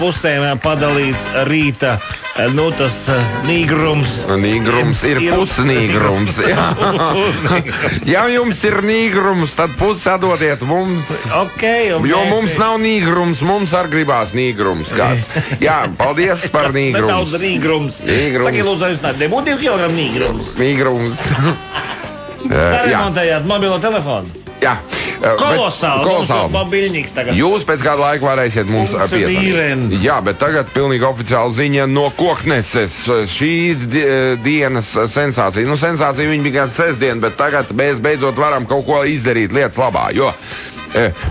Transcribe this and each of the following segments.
pusēm padalīts rīta, tas nīgrums. Nīgrums ir pusnīgrums, jā. Ja jums ir nīgrums, tad pusi atdodiet mums. Jo mums nav nīgrums, mums arī gribās nīgrums kāds. Jā, paldies par nīgrums. Nedaudz nīgrums. Saki, lūdzu, nebūtu 2 kilogramu nīgrums. Nīgrums. Remontējāt mobilo telefonu. Jā. Kolosāli. Mobiļņiks tagad. Jūs pēc kāda laika varēsiet mums piezvanīt. Jā, bet tagad pilnīgi oficiāla ziņa no Kokneses. Šīs dienas sensācija. Sensācija viņa bija kāda sestdiena, bet tagad mēs beidzot varam kaut ko izdarīt lietas labā, jo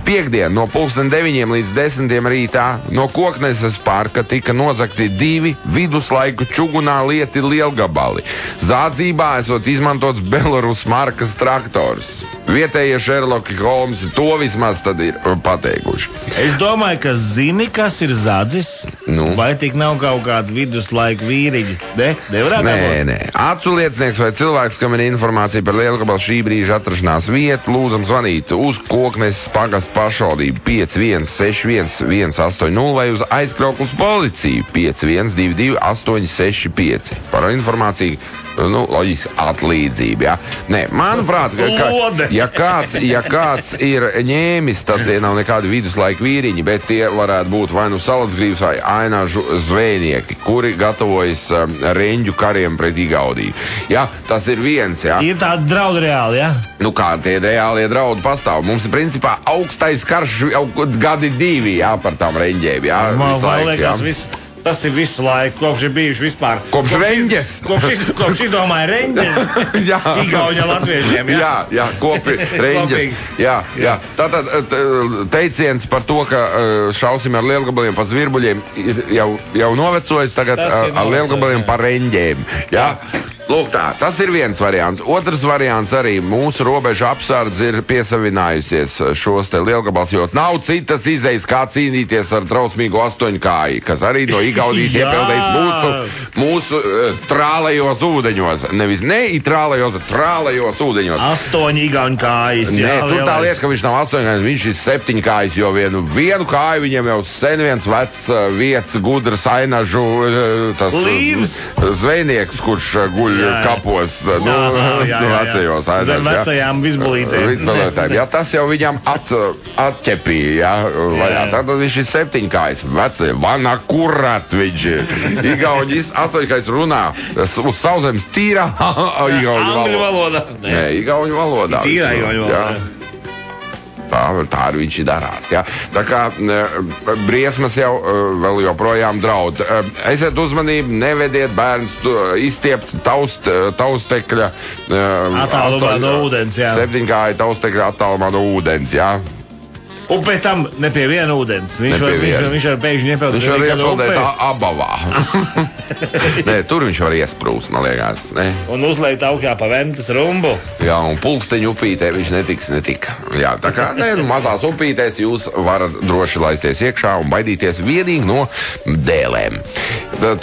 Piektdien no 9 līdz 10 rītā no Kokneses parka tika nozagti 2 viduslaiku čugunā lieti lielgabali. Zādzībā esot izmantots Belarus markas traktors. Vietējie Šerloki Holmsi to vismaz tad ir pateikuši. Es domāju, ka zini, kas ir zādzis? Vai tik nav kaut kādi viduslaiku vīriņi? Nē. Acu liecinieks vai cilvēks, kam ir informācija par lielgabalu šī brīža atrašanās vietu, lūdzam zvanīt uz Kokneses pagastu pašvaldību 5161 180 vai uz Aizkraukles policiju 5122 865. Par informāciju, loģiski atlīdzību, jā. Nē, manuprāt, ja kāds ir ņēmis, tad tie nav nekādi viduslaika vīriņi, bet tie varētu būt vai Salacgrīvs vai Aināžu zvejnieki, kuri gatavojas reņģu kariem pret Igauniju. Jā, tas ir viens, jā. Ir tādi draudi reāli, jā? Kā tie reālie draudi pastāv? Mums ir principā augstais karš jau gadi 2, jā, par tām reņģēm, jā. Tas ir visu laiku, kopš ir bijuši vispār. Kopš reņģes. Kopš izdomāja reņģes. Igauņa latviešiem, jā. Jā, kopi reņģes. Jā. Tātad teiciens par to, ka šausim ar lielgabaliem pa zvirbuļiem jau novecojis, tagad ar lielgabaliem pa reņģēm. Jā. Lūk tā, tas ir viens variants. Otrs variants arī mūsu robeža apsardze ir piesavinājusies šos te lielgabals, jo nav citas izejas, kā cīnīties ar trausmīgo 8-kāju, kas arī no Igaunijas iepeldējis mūsu trālajos ūdeņos. Nevis trālajos, bet trālajos ūdeņos. 8 igauņu kājas. Nē, tur tā lieta, ka viņš nav 8 kājas, viņš ir 7 kājas, jo vienu kāju viņam jau sen viens vecs vietas gudras Ainažu tas zvejnieks, kurš guļ kapos, vecajos Ainažu. Zem vecajām vizbulītēm. Jā, tas jau viņam atķepīja, jā. Tad viņš ir 7 kājas. Vecie, vana kurat viņš ir. Igauņis 8 kājas runā uz sauszemes tīrā Angļu valodā. Nē, igauņu valodā. Tīrā igauņu valodā. Tā arī viņš darās. Ja? Tā kā briesmas jau vēl joprojām draud. Esiet uzmanību, nevediet bērns izstiept taustekļa attālumā no ūdens, jā. 7-kāja taustekļa attālumā no ūdens, jā. Un pēc tam ne pie viena ūdens. Viņš var pēkšņi iepeldēt. Viņš var iepeldēt abavā. Nē, tur viņš var iesprūst, man liekas. Ne? Un uzlēt augšā pa Ventas rumbu. Jā, un pulksteņu upītē viņš netika. Jā, tā kā mazās upītēs jūs varat droši laisties iekšā un baidīties vienīgi no dēlēm.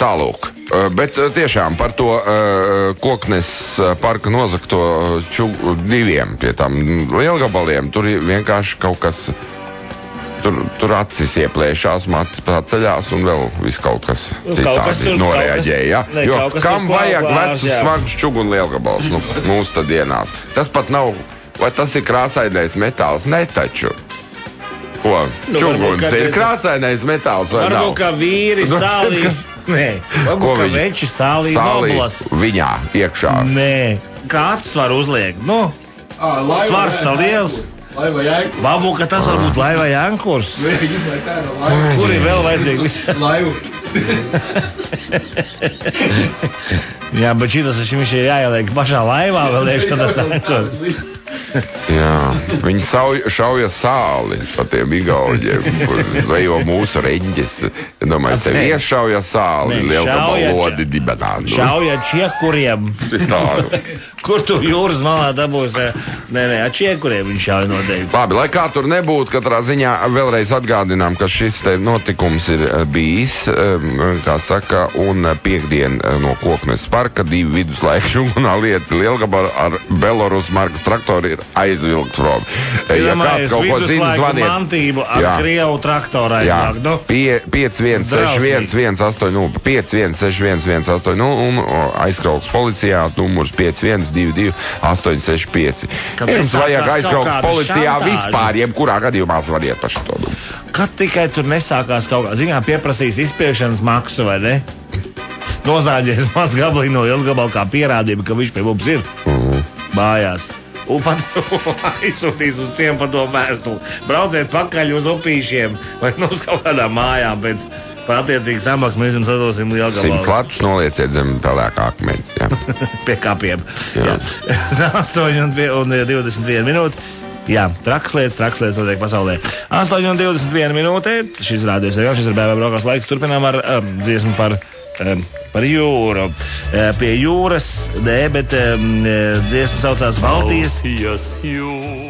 Tālūk. Bet tiešām par to Koknes parka nozagto 2 pie tam lielgabaliem, tur ir vienkārši kaut kas. Tur acis ieplēšās, matis paceļās un vēl viss kaut kas citādi noreaģēja. Jo kam vajag vecus smagus čugunu lielgabals mūsu dienās? Tas pat nav, vai tas ir krāsainais metāls? Ne taču. Ko? Čuguns ir krāsainais metāls vai nav? Varbūt kā vīri sālī. Nē, varbūt kā veči sālī noblas. Viņā iekšā. Nē, kāds var uzliekt? Svars tā liels. Varbūt, ka tas var būt laiva jankurs. Kur ir vēl vajadzīgi? Laivu. Jā, bet šitas viņš ir jāieliek pašā laivā vēl iekšā tas jankurs. Jā, viņi šauja sāli pa tiem igauņiem, kur zvejo mūsu reņģes. Domāju, tev iešauja sāli, lielgabalu lodi dibenānu. Šauja čiekuriem. Tā. Kur tu jūras malā dabūsi? Nē, Čiekuriem viņš jau noteikti. Labi, lai kā tur nebūtu, katrā ziņā vēlreiz atgādinām, ka šis te notikums ir bijis, kā saka, un piekdien no Koknes parka 2 viduslaika šūgunā lieta Lielgabala ar Belorus markas traktoru ir aizvilkt prom. Ja kāds kaut ko zina, zvaniet. Mantību ar Krievu traktoru aizvilkt. Nu? 516118, 516118, un aizkrauks policijā, numurs 5122-865. Jums vajag aizbraukt policijā vispār, jebkurā gadījumā zvaniet par šo domu. Kad tikai tur nesākās kaut kā, ziņā pieprasīs izpirkšanas maksu, vai ne? Nozāģēs maz gabaliņu no Lielgabala kā pierādība, ka viņš pie mums ir mājās. Un pat aizsūtīs uz ciemu par to vēstuli. Brauciet pakaļ uz upīšiem vai uz kaut kādām mājām pēc attiecīgi samaks mēs jums atdosim Lielgabalu. 100 latus nolieciet zem pelēkā akmens, jā. Pie kapiem. Jā. 8:21 minūte. Jā, trakas lietas notiek pasaulē. 8:21 minūte. Šis rādījums ir šis ir BB brokās laiks. Turpinām ar dziesmu par jūru. Pie jūras, bet dziesma saucās Baltijas jūra.